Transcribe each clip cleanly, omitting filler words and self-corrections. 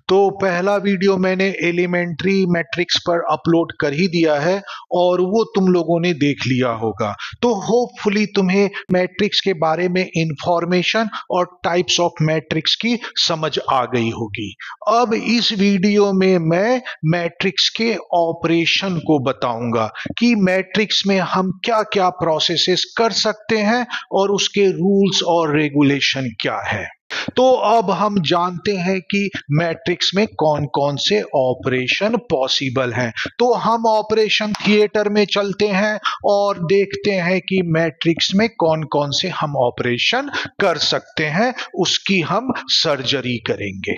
तो पहला वीडियो मैंने एलिमेंट्री मैट्रिक्स पर अपलोड कर ही दिया है और वो तुम लोगों ने देख लिया होगा। तो होपफुली तुम्हें मैट्रिक्स के बारे में इंफॉर्मेशन और टाइप्स ऑफ मैट्रिक्स की समझ आ गई होगी। अब इस वीडियो में मैं मैट्रिक्स के ऑपरेशन को बताऊंगा कि मैट्रिक्स में हम क्या क्या प्रोसेसेस कर सकते हैं और उसके रूल्स और रेगुलेशन क्या है। तो अब हम जानते हैं कि मैट्रिक्स में कौन कौन से ऑपरेशन पॉसिबल हैं। तो हम ऑपरेशन थिएटर में चलते हैं और देखते हैं कि मैट्रिक्स में कौन कौन से हम ऑपरेशन कर सकते हैं, उसकी हम सर्जरी करेंगे।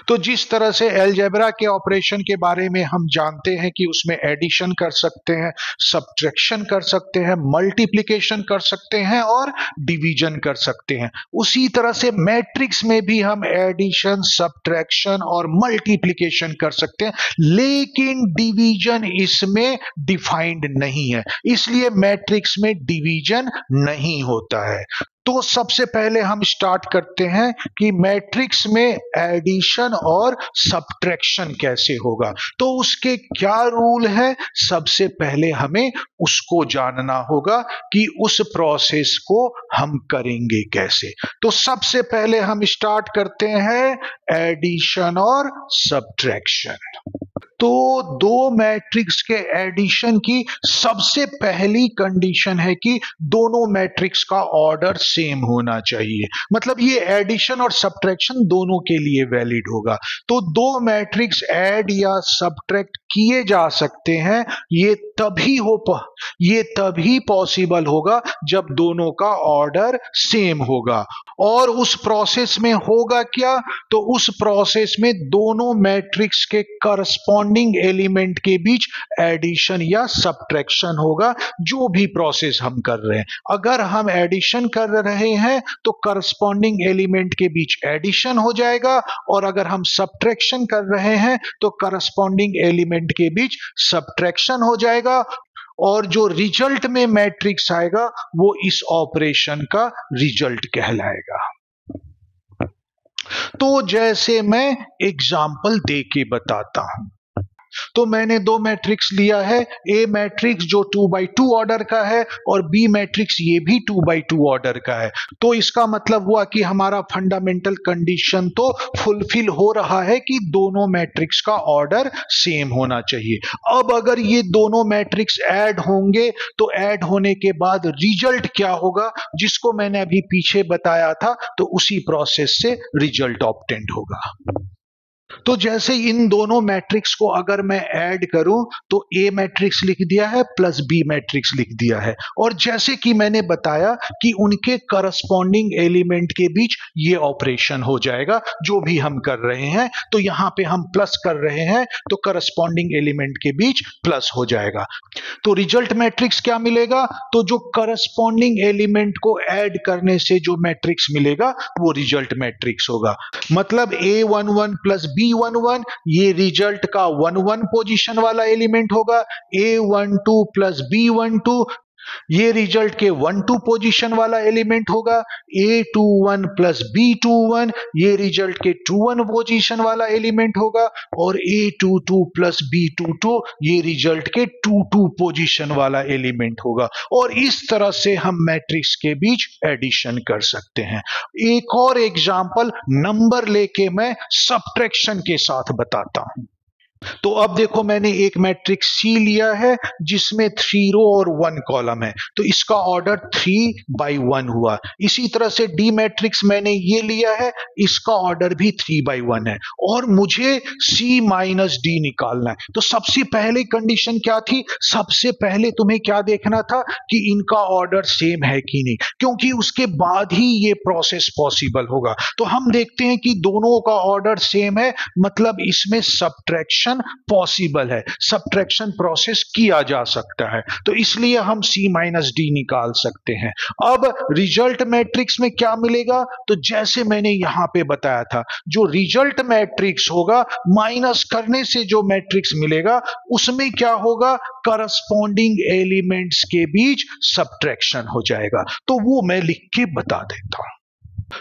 तो जिस तरह से अलजेब्रा के ऑपरेशन के बारे में हम जानते हैं कि उसमें एडिशन कर सकते हैं, सब्ट्रैक्शन कर सकते हैं, मल्टीप्लिकेशन कर सकते हैं और डिवीजन कर सकते हैं, उसी तरह से मैट्रिक्स में भी हम एडिशन, सब्ट्रैक्शन और मल्टीप्लिकेशन कर सकते हैं, लेकिन डिवीजन इसमें डिफाइंड नहीं है, इसलिए मैट्रिक्स में डिवीजन नहीं होता है। तो सबसे पहले हम स्टार्ट करते हैं कि मैट्रिक्स में एडिशन और सब्ट्रैक्शन कैसे होगा। तो उसके क्या रूल है, सबसे पहले हमें उसको जानना होगा कि उस प्रोसेस को हम करेंगे कैसे। तो सबसे पहले हम स्टार्ट करते हैं एडिशन और सब्ट्रैक्शन। तो दो मैट्रिक्स के एडिशन की सबसे पहली कंडीशन है कि दोनों मैट्रिक्स का ऑर्डर सेम होना चाहिए, मतलब ये एडिशन और सब्ट्रैक्शन दोनों के लिए वैलिड होगा। तो दो मैट्रिक्स ऐड या सब्ट्रैक्ट किए जा सकते हैं, ये तभी पॉसिबल होगा जब दोनों का ऑर्डर सेम होगा। और उस प्रोसेस में होगा क्या, तो उस प्रोसेस में दोनों मैट्रिक्स के करस्पॉन्डिंग एलिमेंट के बीच एडिशन या सब्ट्रैक्शन होगा, जो भी प्रोसेस हम कर रहे हैं। अगर हम एडिशन कर रहे हैं तो करस्पॉन्डिंग एलिमेंट के बीच एडिशन हो जाएगा, और अगर हम सब्ट्रैक्शन कर रहे हैं तो करस्पॉन्डिंग एलिमेंट के बीच सब्ट्रैक्शन हो जाएगा, और जो रिजल्ट में मैट्रिक्स आएगा वो इस ऑपरेशन का रिजल्ट कहलाएगा। तो जैसे मैं एग्जाम्पल दे के बताता हूं। तो मैंने दो मैट्रिक्स लिया है, ए मैट्रिक्स जो 2x2 ऑर्डर का है और बी मैट्रिक्स ये भी 2x2 ऑर्डर का है। तो इसका मतलब हुआ कि हमारा फंडामेंटल कंडीशन तो फुलफिल हो रहा है कि दोनों मैट्रिक्स का ऑर्डर सेम होना चाहिए। अब अगर ये दोनों मैट्रिक्स ऐड होंगे तो ऐड होने के बाद रिजल्ट क्या होगा, जिसको मैंने अभी पीछे बताया था, तो उसी प्रोसेस से रिजल्ट ऑब्टेंड होगा। तो जैसे इन दोनों मैट्रिक्स को अगर मैं ऐड करूं तो ए मैट्रिक्स लिख दिया है प्लस बी मैट्रिक्स लिख दिया है, और जैसे कि मैंने बताया कि उनके करस्पॉन्डिंग एलिमेंट के बीच ये ऑपरेशन हो जाएगा जो भी हम कर रहे हैं। तो यहां पे हम प्लस कर रहे हैं तो करस्पॉन्डिंग एलिमेंट के बीच प्लस हो जाएगा। तो रिजल्ट मैट्रिक्स क्या मिलेगा, तो जो करस्पॉन्डिंग एलिमेंट को ऐड करने से जो मैट्रिक्स मिलेगा वो रिजल्ट मैट्रिक्स होगा। मतलब A11 प्लस B11 ये रिजल्ट का 1 1 पोजीशन वाला एलिमेंट होगा, A12 प्लस B12 ये रिजल्ट के 1 2 पोजीशन वाला एलिमेंट होगा, A21 प्लस B21 ये रिजल्ट के 2 1 पोजीशन वाला एलिमेंट होगा, और A22 प्लस B22 ये रिजल्ट के 2 2 पोजीशन वाला एलिमेंट होगा। और इस तरह से हम मैट्रिक्स के बीच एडिशन कर सकते हैं। एक और एग्जांपल नंबर लेके मैं सब्ट्रैक्शन के साथ बताता हूं। तो अब देखो मैंने एक मैट्रिक्स सी लिया है जिसमें 3 रो और 1 कॉलम है, तो इसका ऑर्डर 3/1 हुआ। इसी तरह से डी मैट्रिक्स मैंने ये लिया है, इसका ऑर्डर भी 3/1 है, और मुझे सी माइनस डी निकालना है। तो सबसे पहले कंडीशन क्या थी, सबसे पहले तुम्हें क्या देखना था कि इनका ऑर्डर सेम है कि नहीं, क्योंकि उसके बाद ही ये प्रोसेस पॉसिबल होगा। तो हम देखते हैं कि दोनों का ऑर्डर सेम है, मतलब इसमें सब्ट्रैक्शन पॉसिबल है, सब्ट्रैक्शन प्रोसेस किया जा सकता है, तो इसलिए हम C माइनस डी निकाल सकते हैं। अब रिजल्ट मैट्रिक्स में क्या मिलेगा, तो जैसे मैंने यहां पे बताया था, जो रिजल्ट मैट्रिक्स होगा माइनस करने से जो मैट्रिक्स मिलेगा उसमें क्या होगा, करस्पॉन्डिंग एलिमेंट्स के बीच सब्ट्रैक्शन हो जाएगा। तो वो मैं लिख के बता देता हूं।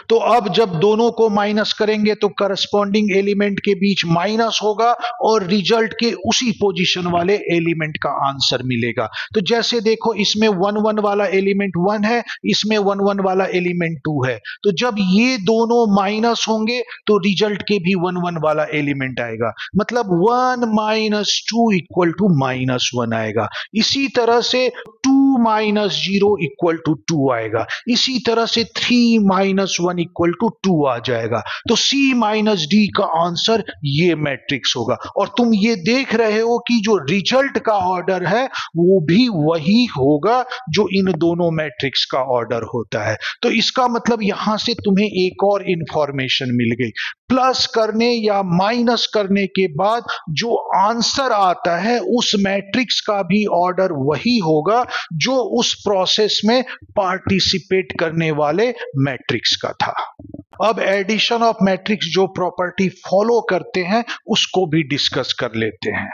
तो अब जब दोनों को माइनस करेंगे तो करस्पॉन्डिंग एलिमेंट के बीच माइनस होगा और रिजल्ट के उसी पोजीशन वाले एलिमेंट का आंसर मिलेगा। तो जैसे देखो इसमें 1 1 वाला एलिमेंट 1 है, इसमें 1 1 वाला एलिमेंट 2 है। तो जब ये दोनों माइनस होंगे तो रिजल्ट के भी 1 1 वाला एलिमेंट आएगा, मतलब 1 माइनस 2 इक्वल टू माइनस 1 आएगा। इसी तरह से 2 माइनस 0 इक्वल टू 2 आएगा। इसी तरह से 3 माइनस 1 इक्वल टू 2 आ जाएगा। तो C माइनस D का आंसर ये मैट्रिक्स होगा। और तुम ये देख रहे हो कि जो रिजल्ट का ऑर्डर है वो भी वही होगा जो इन दोनों मैट्रिक्स का ऑर्डर होता है। तो इसका मतलब यहां से तुम्हें एक और इंफॉर्मेशन मिल गई। प्लस करने या माइनस करने के बाद जो आंसर आता है उस मैट्रिक्स का भी ऑर्डर वही होगा जो उस प्रोसेस में पार्टिसिपेट करने वाले मैट्रिक्स का था। अब एडिशन ऑफ मैट्रिक्स जो प्रॉपर्टी फॉलो करते हैं उसको भी डिस्कस कर लेते हैं।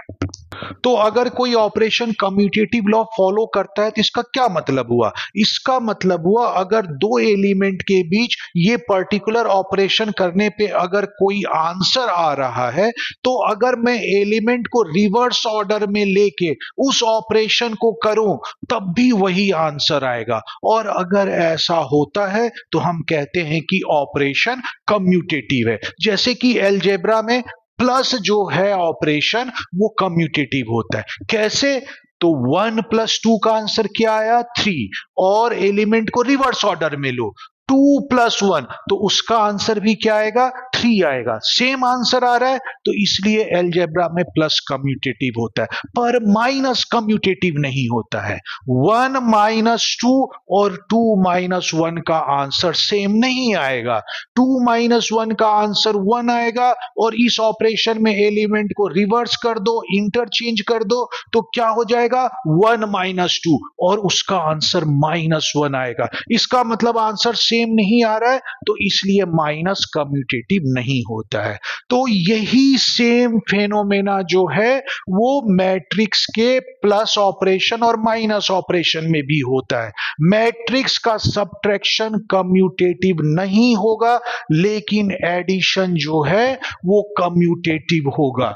तो अगर कोई ऑपरेशन कम्यूटेटिव लॉ फॉलो करता है तो इसका क्या मतलब हुआ? इसका मतलब हुआ अगर दो एलिमेंट के बीच ये पर्टिकुलर ऑपरेशन करने पे अगर कोई आंसर आ रहा है तो अगर मैं एलिमेंट को रिवर्स ऑर्डर में लेके उस ऑपरेशन को करूं तब भी वही आंसर आएगा। और अगर ऐसा होता है तो हम कहते हैं कि ऑपरेशन कम्यूटेटिव है। जैसे कि अलजेब्रा में प्लस जो है ऑपरेशन वो कम्यूटेटिव होता है। कैसे? तो 1 प्लस 2 का आंसर क्या आया? 3। और एलिमेंट को रिवर्स ऑर्डर में लो, 2 प्लस 1 तो उसका आंसर भी क्या आएगा? 3 आएगा। सेम आंसर आ रहा है तो इसलिए अलजेब्रा में प्लस कम्यूटेटिव होता है, पर माइनस कम्यूटेटिव नहीं होता है। 1 माइनस 2 और 2 माइनस 1 का आंसर सेम नहीं आएगा। 2 माइनस 1 का आंसर 1 आएगा और इस ऑपरेशन में एलिमेंट को रिवर्स कर दो, इंटरचेंज कर दो तो क्या हो जाएगा? 1 माइनस 2 और उसका आंसर माइनस 1 आएगा। इसका मतलब आंसर सेम नहीं आ रहा है तो इसलिए माइनस कम्यूटेटिव नहीं होता है। तो यही सेम फेनोमेना जो है वो मैट्रिक्स के प्लस ऑपरेशन और माइनस ऑपरेशन में भी होता है। मैट्रिक्स का सबट्रैक्शन कम्यूटेटिव नहीं होगा लेकिन एडिशन जो है वो कम्यूटेटिव होगा।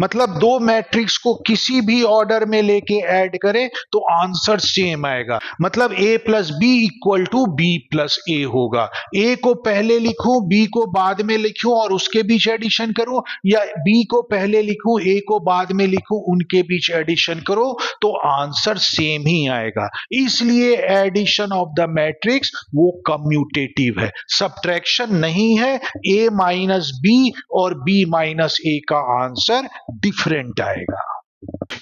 मतलब दो मैट्रिक्स को किसी भी ऑर्डर में लेके ऐड करें तो आंसर सेम आएगा। मतलब a plus B equal to B plus A होगा। a को पहले लिखूं, b को बाद में लिखूं और उसके बीच एडिशन करूं, या b को पहले लिखूं, a को बाद में लिखूं, उनके बीच एडिशन करो तो आंसर सेम ही आएगा। इसलिए एडिशन ऑफ द मैट्रिक्स वो कम्यूटेटिव है, सब्ट्रैक्शन नहीं है। a माइनस बी और b माइनस ए का आंसर डिफरेंट आएगा।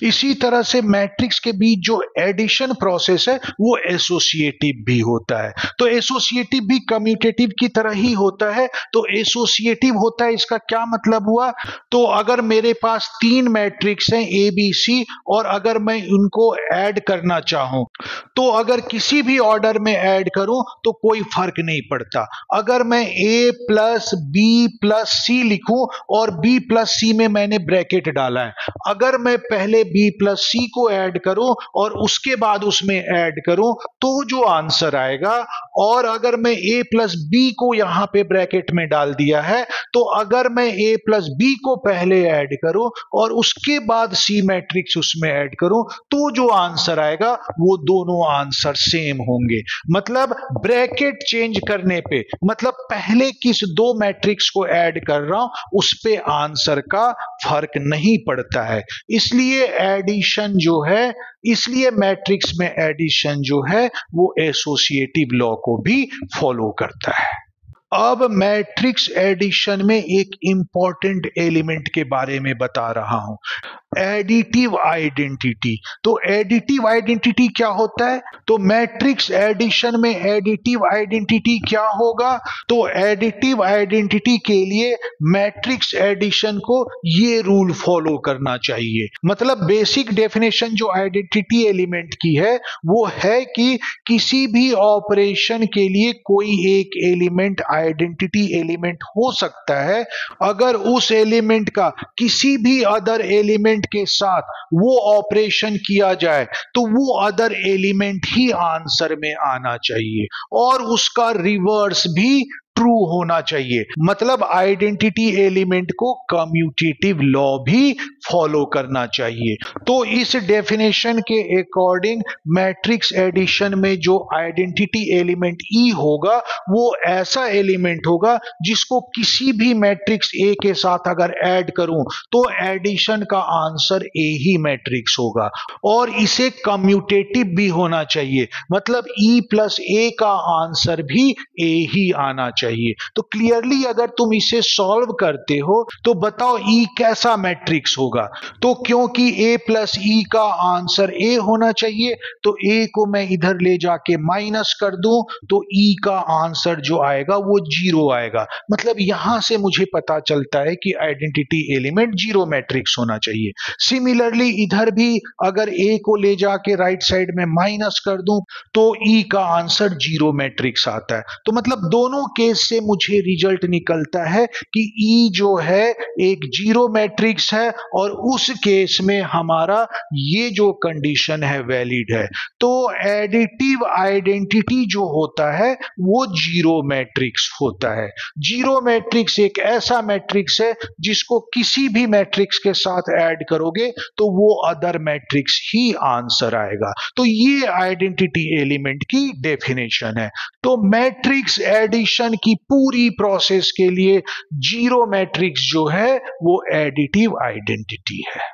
इसी तरह से मैट्रिक्स के बीच जो एडिशन प्रोसेस है वो एसोसिएटिव भी होता है। तो एसोसिएटिव भी कम्यूटेटिव की तरह ही होता है। तो एसोसिएटिव होता है, इसका क्या मतलब हुआ? तो अगर मेरे पास 3 मैट्रिक्स हैं ए बी सी और अगर मैं उनको ऐड करना चाहूं तो अगर किसी भी ऑर्डर में ऐड करूं तो कोई फर्क नहीं पड़ता। अगर मैं ए प्लस बी प्लस सी लिखूं और बी प्लस सी में मैंने ब्रैकेट डाला है, अगर मैं पहले b प्लस सी को ऐड करूं और उसके बाद उसमें ऐड करूं तो जो आंसर आएगा, और अगर मैं a प्लस बी को यहां पे ब्रैकेट में डाल दिया है तो अगर मैं a प्लस बी को पहले ऐड करूं और उसके बाद c मैट्रिक्स उसमें ऐड करूं तो जो आंसर आएगा वो दोनों आंसर सेम होंगे। मतलब ब्रैकेट चेंज करने पे, मतलब पहले किस दो मैट्रिक्स को ऐड कर रहा हूं उस पे आंसर का फर्क नहीं पड़ता है। इसलिए एडिशन जो है, इसलिए मैट्रिक्स में एडिशन जो है वो एसोसिएटिव लॉ को भी फॉलो करता है। अब मैट्रिक्स एडिशन में एक इंपॉर्टेंट एलिमेंट के बारे में बता रहा हूं, एडिटिव आइडेंटिटी। तो एडिटिव आइडेंटिटी क्या होता है? तो मैट्रिक्स एडिशन में एडिटिव आइडेंटिटी क्या होगा? तो एडिटिव आइडेंटिटी के लिए मैट्रिक्स एडिशन को ये रूल फॉलो करना चाहिए। मतलब बेसिक डेफिनेशन जो आइडेंटिटी एलिमेंट की है वो है कि किसी भी ऑपरेशन के लिए कोई एक एलिमेंट आइडेंटिटी एलिमेंट हो सकता है अगर उस एलिमेंट का किसी भी अदर एलिमेंट के साथ वो ऑपरेशन किया जाए तो वो अदर एलिमेंट ही आंसर में आना चाहिए और उसका रिवर्स भी ट्रू होना चाहिए। मतलब आइडेंटिटी एलिमेंट को कम्यूटेटिव लॉ भी फॉलो करना चाहिए। तो इस डेफिनेशन के अकॉर्डिंग मैट्रिक्स एडिशन में जो आइडेंटिटी एलिमेंट ई होगा वो ऐसा एलिमेंट होगा जिसको किसी भी मैट्रिक्स ए के साथ अगर ऐड करूं तो एडिशन का आंसर ए ही मैट्रिक्स होगा, और इसे कम्यूटेटिव भी होना चाहिए। मतलब ई प्लस ए का आंसर भी ए ही आना चाहिए। तो क्लियरली अगर तुम इसे सॉल्व करते हो तो बताओ ई कैसा मैट्रिक्स होगा। तो क्योंकि ए प्लस ई का आंसर ए होना चाहिए तो ए को मैं इधर ले जाके माइनस कर दूं तो ई का आंसर जो आएगा वो जीरो आएगा। मतलब यहां से मुझे पता चलता है कि आइडेंटिटी एलिमेंट जीरो मैट्रिक्स होना चाहिए। सिमिलरली इधर भी अगर ए को ले जाके राइट साइड में माइनस कर दूं तो ई का आंसर जीरो मैट्रिक्स आता है। तो मतलब दोनों केस से मुझे रिजल्ट निकलता है कि ई जो है एक जीरो मैट्रिक्स है और उस केस में हमारा ये जो कंडीशन है वैलिड है। तो एडिटिव आइडेंटिटी जो होता है वो जीरो मैट्रिक्स होता है। जीरो मैट्रिक्स एक ऐसा मैट्रिक्स है जिसको किसी भी मैट्रिक्स के साथ ऐड करोगे तो वो अदर मैट्रिक्स ही आंसर आएगा। तो ये आइडेंटिटी एलिमेंट की डेफिनेशन है। तो मैट्रिक्स एडिशन की पूरी प्रोसेस के लिए जीरो मैट्रिक्स जो है वो एडिटिव आइडेंटिटी है।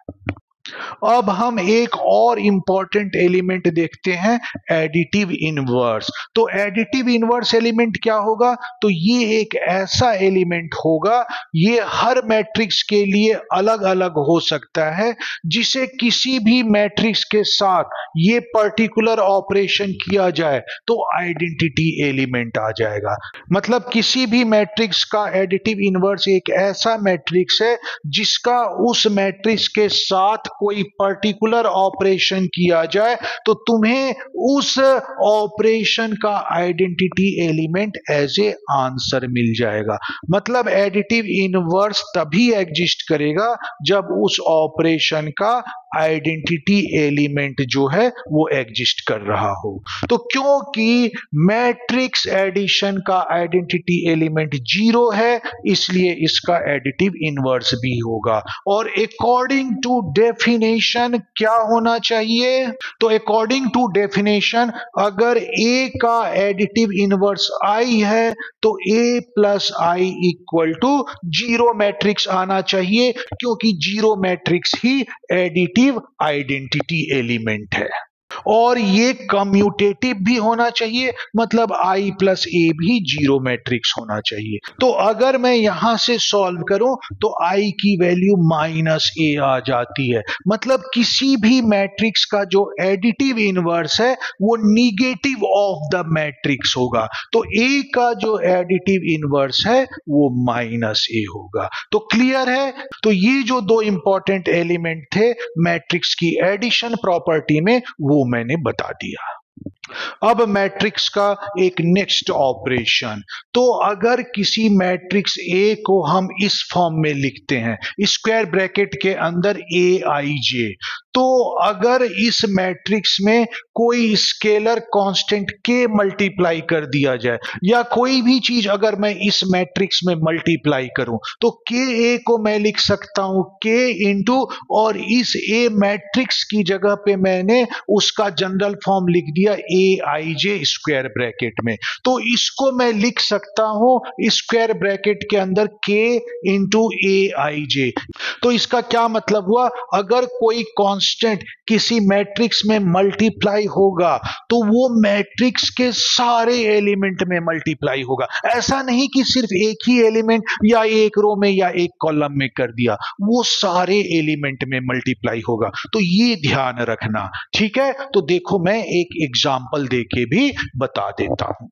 अब हम एक और इंपॉर्टेंट एलिमेंट देखते हैं, एडिटिव इनवर्स। तो एडिटिव इनवर्स एलिमेंट क्या होगा? तो ये एक ऐसा एलिमेंट होगा, ये हर मैट्रिक्स के लिए अलग अलग हो सकता है, जिसे किसी भी मैट्रिक्स के साथ ये पर्टिकुलर ऑपरेशन किया जाए तो आइडेंटिटी एलिमेंट आ जाएगा। मतलब किसी भी मैट्रिक्स का एडिटिव इनवर्स एक ऐसा मैट्रिक्स है जिसका उस मैट्रिक्स के साथ कोई पर्टिकुलर ऑपरेशन किया जाए तो तुम्हें उस ऑपरेशन का identity element as a answer मिल जाएगा। मतलब एडिटिव इनवर्स तभी एग्जिस्ट करेगा जब उस ऑपरेशन का आइडेंटिटी एलिमेंट जो है वो एग्जिस्ट कर रहा हो। तो क्योंकि मैट्रिक्स एडिशन का आइडेंटिटी एलिमेंट जीरो है इसलिए इसका एडिटिव इनवर्स भी होगा। और अकॉर्डिंग टू डेफिनेशन क्या होना चाहिए? तो अकॉर्डिंग टू डेफिनेशन अगर ए का एडिटिव इनवर्स आई है तो A plus I equal to zero matrix आना चाहिए, क्योंकि जीरो मैट्रिक्स ही एडिटिव आइडेंटिटी एलिमेंट है। और ये कम्यूटेटिव भी होना चाहिए, मतलब i प्लस ए भी जीरो मैट्रिक्स होना चाहिए। तो अगर मैं यहां से सॉल्व करूं तो i की वैल्यू माइनस ए आ जाती है। मतलब किसी भी मैट्रिक्स का जो एडिटिव इनवर्स है वो निगेटिव ऑफ द मैट्रिक्स होगा। तो a का जो एडिटिव इनवर्स है वो माइनस ए होगा। तो क्लियर है? तो ये जो दो इंपॉर्टेंट एलिमेंट थे मैट्रिक्स की एडिशन प्रॉपर्टी में वो मैंने बता दिया। अब मैट्रिक्स का एक नेक्स्ट ऑपरेशन। तो अगर किसी मैट्रिक्स ए को हम इस फॉर्म में लिखते हैं, स्क्वायर ब्रैकेट के अंदर ए आई जे, तो अगर इस मैट्रिक्स में कोई स्केलर कांस्टेंट के मल्टीप्लाई कर दिया जाए या कोई भी चीज अगर मैं इस मैट्रिक्स में मल्टीप्लाई करूं तो के ए को मैं लिख सकता हूं के इंटू, और इस ए मैट्रिक्स की जगह पे मैंने उसका जनरल फॉर्म लिख दिया ए आई जे स्क्वायर ब्रैकेट में। तो इसको मैं लिख सकता हूं स्क्वायर ब्रैकेट के अंदर के इंटू ए आई जे। तो इसका क्या मतलब हुआ? अगर कोई कांस्टेंट किसी मैट्रिक्स में मल्टीप्लाई होगा तो वो मैट्रिक्स के सारे एलिमेंट में मल्टीप्लाई होगा। ऐसा नहीं कि सिर्फ एक ही एलिमेंट या एक रो में या एक कॉलम में कर दिया, वो सारे एलिमेंट में मल्टीप्लाई होगा। तो ये ध्यान रखना, ठीक है? तो देखो मैं एक एग्जांपल देके भी बता देता हूं।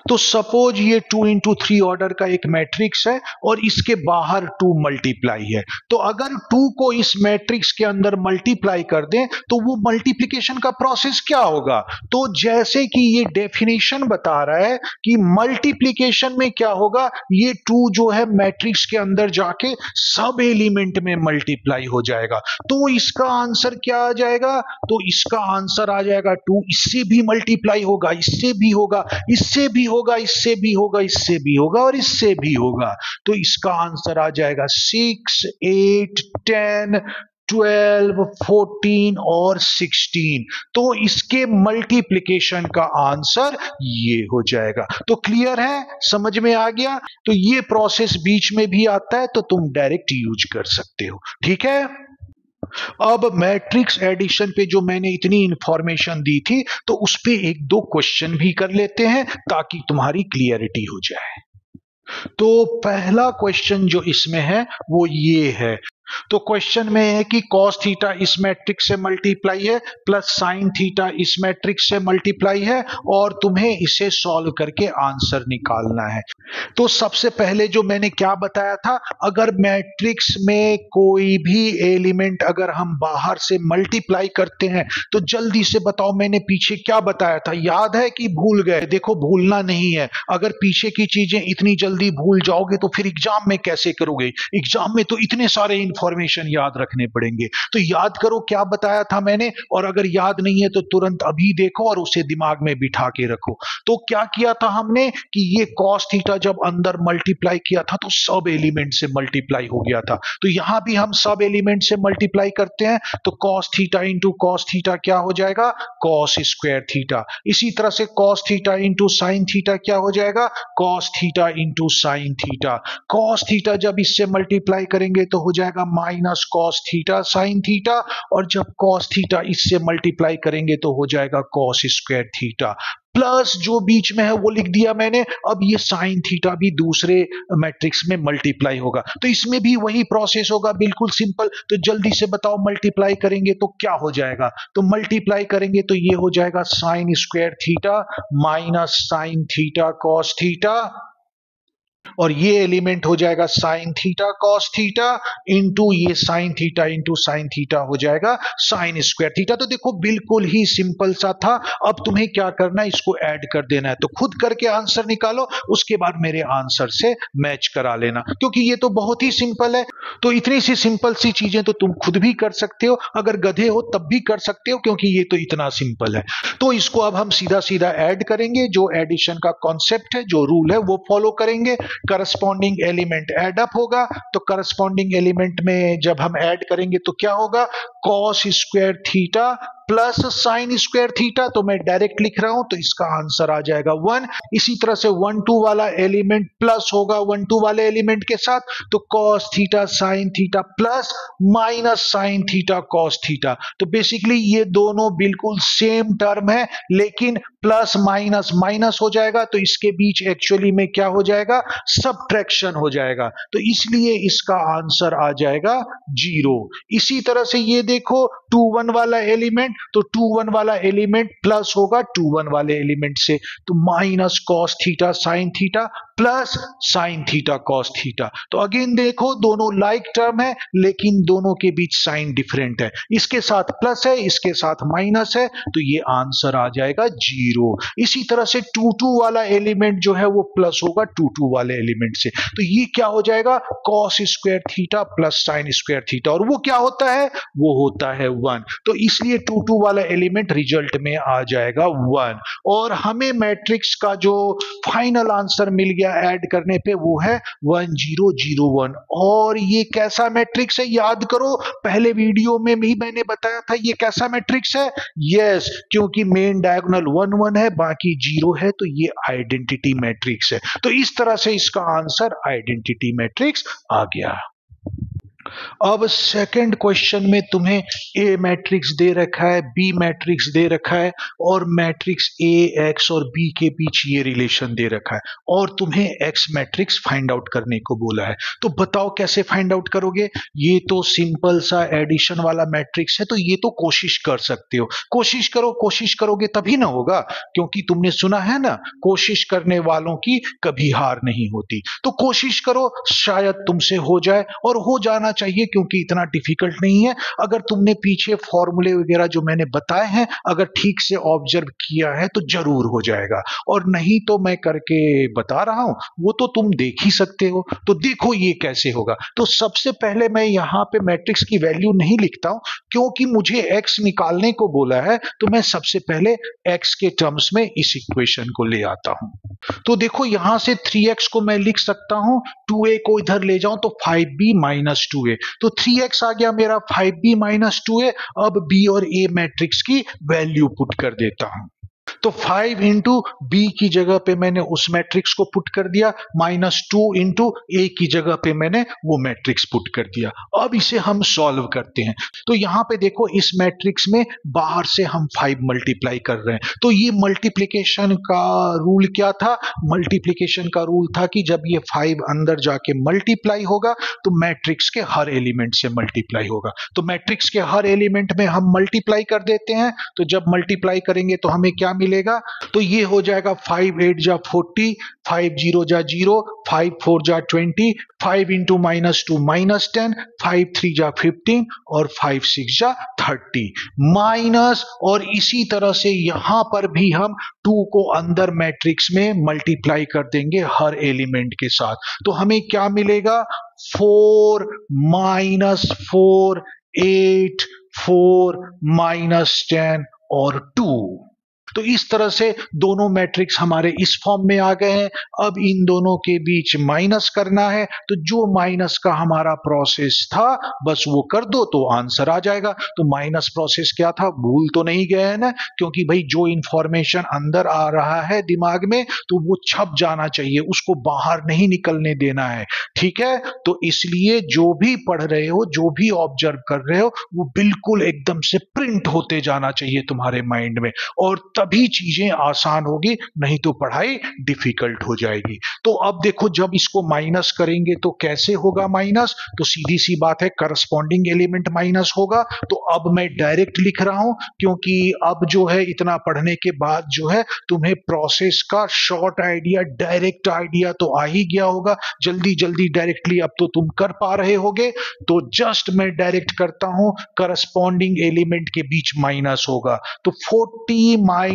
तो सपोज ये 2 इंटू 3 ऑर्डर का एक मैट्रिक्स है और इसके बाहर 2 मल्टीप्लाई है। तो अगर 2 को इस मैट्रिक्स के अंदर मल्टीप्लाई कर दें तो वो मल्टीप्लिकेशन का प्रोसेस क्या होगा? तो जैसे कि ये डेफिनेशन बता रहा है कि मल्टीप्लिकेशन में क्या होगा, ये 2 जो है मैट्रिक्स के अंदर जाके सब एलिमेंट में मल्टीप्लाई हो जाएगा। तो इसका आंसर क्या आ जाएगा? तो इसका आंसर आ जाएगा 2 इससे भी मल्टीप्लाई होगा, इससे भी होगा, इससे भी भी होगा, इससे भी होगा, इससे भी होगा और इससे भी होगा। तो इसका आंसर आ जाएगा 6, 8, 10, 12, 14 और 16। तो इसके मल्टीप्लिकेशन का आंसर ये हो जाएगा। तो क्लियर है, समझ में आ गया? तो ये प्रोसेस बीच में भी आता है तो तुम डायरेक्ट यूज कर सकते हो। ठीक है, अब मैट्रिक्स एडिशन पे जो मैंने इतनी इंफॉर्मेशन दी थी तो उस पे एक दो क्वेश्चन भी कर लेते हैं ताकि तुम्हारी क्लियरिटी हो जाए। तो पहला क्वेश्चन जो इसमें है वो ये है। तो क्वेश्चन में है कि cos थीटा इस मैट्रिक्स से मल्टीप्लाई है प्लस साइन थीटा इस मैट्रिक्स से मल्टीप्लाई है और तुम्हें इसे सॉल्व करके आंसर निकालना है। तो सबसे पहले जो मैंने क्या बताया था, अगर मैट्रिक्स में कोई भी एलिमेंट अगर हम बाहर से मल्टीप्लाई करते हैं तो जल्दी से बताओ मैंने पीछे क्या बताया था, याद है कि भूल गए? देखो भूलना नहीं है, अगर पीछे की चीजें इतनी जल्दी भूल जाओगे तो फिर एग्जाम में कैसे करोगे? एग्जाम में तो इतने सारे इंफॉर्मेशन याद रखने पड़ेंगे। तो याद करो क्या बताया था मैंने, और अगर याद नहीं है तो तुरंत अभी देखो और उसे दिमाग में बिठा के रखो। तो क्या किया था हमने कि ये cos थीटा जब अंदर मल्टीप्लाई किया था तो सब एलिमेंट से मल्टीप्लाई हो गया था। तो यहां भी हम सब एलिमेंट से मल्टीप्लाई करते हैं तो cos theta into cos theta क्या हो जाएगा? cos square theta. इसी तरह से cos theta into sine theta क्या हो जाएगा? cos theta into sine theta. cos theta जब इससे मल्टीप्लाई करेंगे तो हो जाएगा minus cos theta sine theta, और जब cos थीटा इससे मल्टीप्लाई करेंगे तो हो जाएगा cos स्क्वायर थीटा। प्लस जो बीच में है वो लिख दिया मैंने। अब ये साइन थीटा भी दूसरे मैट्रिक्स में मल्टीप्लाई होगा तो इसमें भी वही प्रोसेस होगा, बिल्कुल सिंपल। तो जल्दी से बताओ मल्टीप्लाई करेंगे तो क्या हो जाएगा? तो मल्टीप्लाई करेंगे तो ये हो जाएगा sine square theta minus sine theta cos theta, और ये एलिमेंट हो जाएगा sine theta cos theta into ये sine theta into sine theta हो जाएगा साइन स्क्वायर थीटा। तो देखो बिल्कुल ही सिंपल सा था। अब तुम्हें क्या करना है, इसको ऐड कर देना है। तो खुद करके आंसर निकालो, उसके बाद मेरे आंसर से मैच करा लेना, क्योंकि ये तो बहुत ही सिंपल है। तो इतनी सी सिंपल सी चीजें तो तुम खुद भी कर सकते हो, अगर गधे हो तब भी कर सकते हो, क्योंकि ये तो इतना सिंपल है। तो इसको अब हम सीधा सीधा ऐड करेंगे, जो एडिशन का कॉन्सेप्ट है, जो रूल है वो फॉलो करेंगे। करस्पॉन्डिंग एलिमेंट ऐड अप होगा, तो करस्पॉन्डिंग एलिमेंट में जब हम ऐड करेंगे तो क्या होगा? Cos square theta plus sign square theta. तो मैं डायरेक्ट लिख रहा हूं तो इसका आंसर आ जाएगा 1। इसी तरह से 1 2 वाला एलिमेंट प्लस होगा 1 2 वाले एलिमेंट के साथ, तो cos theta sine theta plus minus sine theta cos theta. तो बेसिकली ये दोनों बिल्कुल सेम टर्म है, लेकिन प्लस माइनस माइनस हो जाएगा तो इसके बीच एक्चुअली में क्या हो जाएगा? सबट्रैक्शन हो जाएगा। तो इसलिए इसका आंसर आ जाएगा 0। इसी तरह से ये देखो 2 1 वाला एलिमेंट, तो 2 1 वाला एलिमेंट प्लस होगा 2 1 वाले एलिमेंट से, तो minus cos theta sine theta plus sign theta cos theta. तो अगेन देखो दोनों लाइक टर्म है लेकिन दोनों के बीच साइन डिफरेंट है, इसके साथ प्लस है इसके साथ माइनस है, तो ये आंसर आ जाएगा 0। इसी तरह से 2 2 वाला एलिमेंट जो है वो प्लस होगा 2 2 वाले एलिमेंट से, तो ये क्या हो जाएगा? Cos square theta plus sign square theta, और वो क्या होता है? वो होता है 1। तो इसलिए 2 2 वाला एलिमेंट रिजल्ट में आ जाएगा 1, और हमें मैट्रिक्स का जो फाइनल आंसर मिल गया ऐड करने पे वो है 1001। और ये कैसा मैट्रिक्स है याद करो, पहले वीडियो में भी मैंने बताया था ये कैसा मैट्रिक्स है। यस, क्योंकि मेन डायगोनल 1 1 है बाकी 0 है, तो ये आइडेंटिटी मैट्रिक्स है। तो इस तरह से इसका आंसर आइडेंटिटी मैट्रिक्स आ गया। अब सेकंड क्वेश्चन में तुम्हें ए मैट्रिक्स दे रखा है, बी मैट्रिक्स दे रखा है, और मैट्रिक्स ए एक्स और बी के बीच ये रिलेशन दे रखा है, और तुम्हें एक्स मैट्रिक्स फाइंड आउट करने को बोला है। तो बताओ कैसे फाइंड आउट करोगे? ये तो सिंपल सा एडिशन वाला मैट्रिक्स है, तो ये तो कोशिश कर सकते हो। कोशिश करो, कोशिश करोगे तभी ना होगा, क्योंकि तुमने सुना है ना, कोशिश करने वालों की कभी हार नहीं होती। तो कोशिश करो, शायद तुमसे हो जाए, और हो जाना चाहिए चाहिए क्योंकि इतना डिफिकल्ट नहीं है। अगर तुमने पीछे फॉर्मूले वगैरह जो मैंने बताए हैं अगर ठीक से ऑब्जर्व किया है तो जरूर हो जाएगा, और नहीं तो मैं करके बता रहा हूं वो तो तुम देख ही सकते हो। तो देखो ये कैसे होगा। तो सबसे पहले मैं यहां पे मैट्रिक्स की वैल्यू नहीं लिखता हूं क्योंकि मुझे x निकालने को बोला है, तो मैं सबसे पहले x के टर्म्स में इस इक्वेशन को ले आता हूं। तो देखो यहां से 3x को मैं लिख सकता हूं, 2a को इधर ले जाऊं तो 5b माइनस 2a, तो 3x आ गया मेरा 5b माइनस 2a। अब b और a मैट्रिक्स की वैल्यू पुट कर देता हूं। तो 5 इंटू बी की जगह पे मैंने उस मैट्रिक्स को पुट कर दिया, माइनस 2 इंटू ए की जगह पे मैंने वो मैट्रिक्स पुट कर दिया। अब इसे हम सॉल्व करते हैं। तो यहां पे देखो इस मैट्रिक्स में बाहर से हम 5 मल्टीप्लाई कर रहे हैं, तो ये मल्टीप्लिकेशन का रूल क्या था? मल्टीप्लिकेशन का रूल था कि जब ये 5 अंदर जाके मल्टीप्लाई होगा तो मैट्रिक्स के हर एलिमेंट से मल्टीप्लाई होगा। तो मैट्रिक्स के हर एलिमेंट में हम मल्टीप्लाई कर देते हैं, तो जब मल्टीप्लाई करेंगे तो हमें क्या मिलेगा? तो ये हो जाएगा 5 8 जा 40, 5 0 जा 0, 5 4 जा 20, 5 इंटू माइनस 2 माइनस 10, 5 3 जा 15 और 5 6 जा 30 माइनस, और इसी तरह से यहां पर भी हम 2 को अंदर मैट्रिक्स में मल्टीप्लाई कर देंगे हर एलिमेंट के साथ। तो हमें क्या मिलेगा? 4 माइनस 4 8 4 माइनस 10 और 2। तो इस तरह से दोनों मैट्रिक्स हमारे इस फॉर्म में आ गए हैं। अब इन दोनों के बीच माइनस करना है, तो जो माइनस का हमारा प्रोसेस था बस वो कर दो तो आंसर आ जाएगा। तो माइनस प्रोसेस क्या था? भूल तो नहीं गए हैं ना, क्योंकि भाई जो इंफॉर्मेशन अंदर आ रहा है दिमाग में तो वो छप जाना चाहिए, उसको बाहर नहीं निकलने देना है, ठीक है? तो इसलिए जो भी पढ़ रहे हो, जो भी ऑब्जर्व कर रहे हो, वो बिल्कुल एकदम से प्रिंट होते जाना चाहिए तुम्हारे माइंड में, और तभी चीजें आसान होगी, नहीं तो पढ़ाई डिफिकल्ट हो जाएगी। तो अब देखो जब इसको माइनस करेंगे तो कैसे होगा माइनस? तो सीधी सी बात है, करस्पॉन्डिंग एलिमेंट माइनस होगा। तो अब मैं डायरेक्ट लिख रहा हूं क्योंकि अब जो है इतना पढ़ने के बाद जो है तुम्हें प्रोसेस का शॉर्ट आइडिया, डायरेक्ट आइडिया तो आ ही गया होगा। जल्दी जल्दी डायरेक्टली अब तो तुम कर पा रहे होगे। तो जस्ट मैं डायरेक्ट करता हूं, करस्पॉन्डिंग एलिमेंट के बीच माइनस होगा, तो 40 माइनस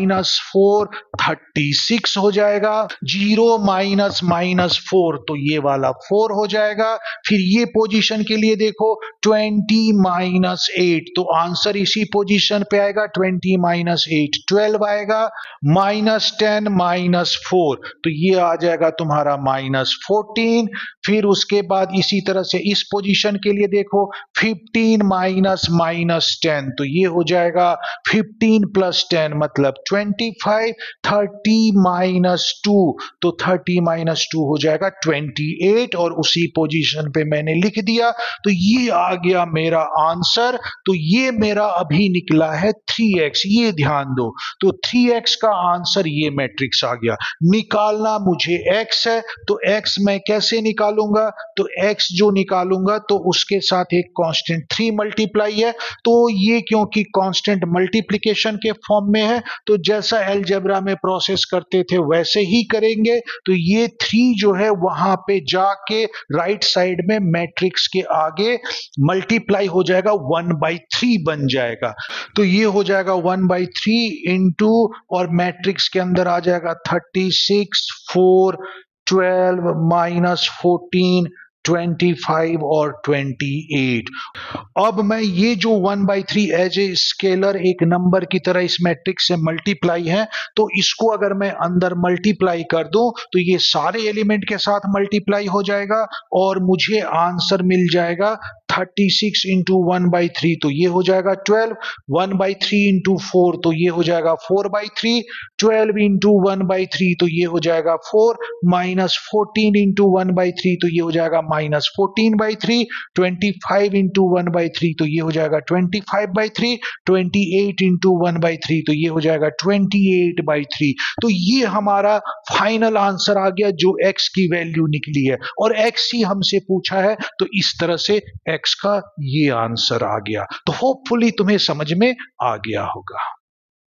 4 36 हो जाएगा। 0 माइनस माइनस 4 तो ये वाला 4 हो जाएगा। फिर ये पोजीशन के लिए देखो 20 माइनस 8, तो आंसर इसी पोजीशन पे आएगा। 20 माइनस 8 12 आएगा। माइनस 10 माइनस 4 तो ये आ जाएगा तुम्हारा माइनस 14। फिर उसके बाद इसी तरह से इस पोजीशन के लिए देखो 15 माइनस माइनस 10 तो ये हो जाएगा 15 प्लस 10 मतलब 25। 30 माइनस 2 तो 30 माइनस 2 हो जाएगा 28, और उसी पोजीशन पे मैंने लिख दिया। तो ये आ गया मेरा आंसर। तो ये मेरा अभी निकला है 3x, ये ध्यान दो। तो 3x का आंसर ये मैट्रिक्स आ गया। निकालना मुझे x है, तो x मैं कैसे निकालूंगा? तो x जो निकालूंगा तो उसके साथ एक कांस्टेंट 3 मल्टीप्लाई है, तो ये क्योंकि कांस्टेंट मल्टीप्लिकेशन के फॉर्म में है तो जैसा अलजेब्रा में प्रोसेस करते थे वैसे ही करेंगे। तो ये 3 जो है वहां पे जाके राइट साइड में मैट्रिक्स के आगे मल्टीप्लाई हो जाएगा, 1/3 बन जाएगा। तो ये हो जाएगा 1/3 इंटू, और मैट्रिक्स के अंदर आ जाएगा 36 4 12 माइनस 14 25 और 28। अब मैं ये जो 1/3 एज ए स्केलर एक नंबर की तरह इस मैट्रिक्स से मल्टीप्लाई है, तो इसको अगर मैं अंदर मल्टीप्लाई कर दूं तो ये सारे एलिमेंट के साथ मल्टीप्लाई हो जाएगा और मुझे आंसर मिल जाएगा 36 इंटू 1/3 तो ये हो जाएगा 12, 1/3 इंटू 4 तो ये हो जाएगा 4/3, 12 इंटू 1/3 तो ये हो जाएगा 4, माइनस 14 इंटू 1/3 तो ये हो जाएगा माइनस 14/3, 25 इंटू 1/3 तो ये हो जाएगा 25/3, 28 इंटू 1/3 तो ये हो जाएगा 28/3। तो ये हमारा फाइनल आंसर आ गया जो x की वैल्यू निकली है, और x ही हमसे पूछा है, तो इस तरह से x का ये आंसर आ गया। तो होपफुली तुम्हें समझ में आ गया होगा।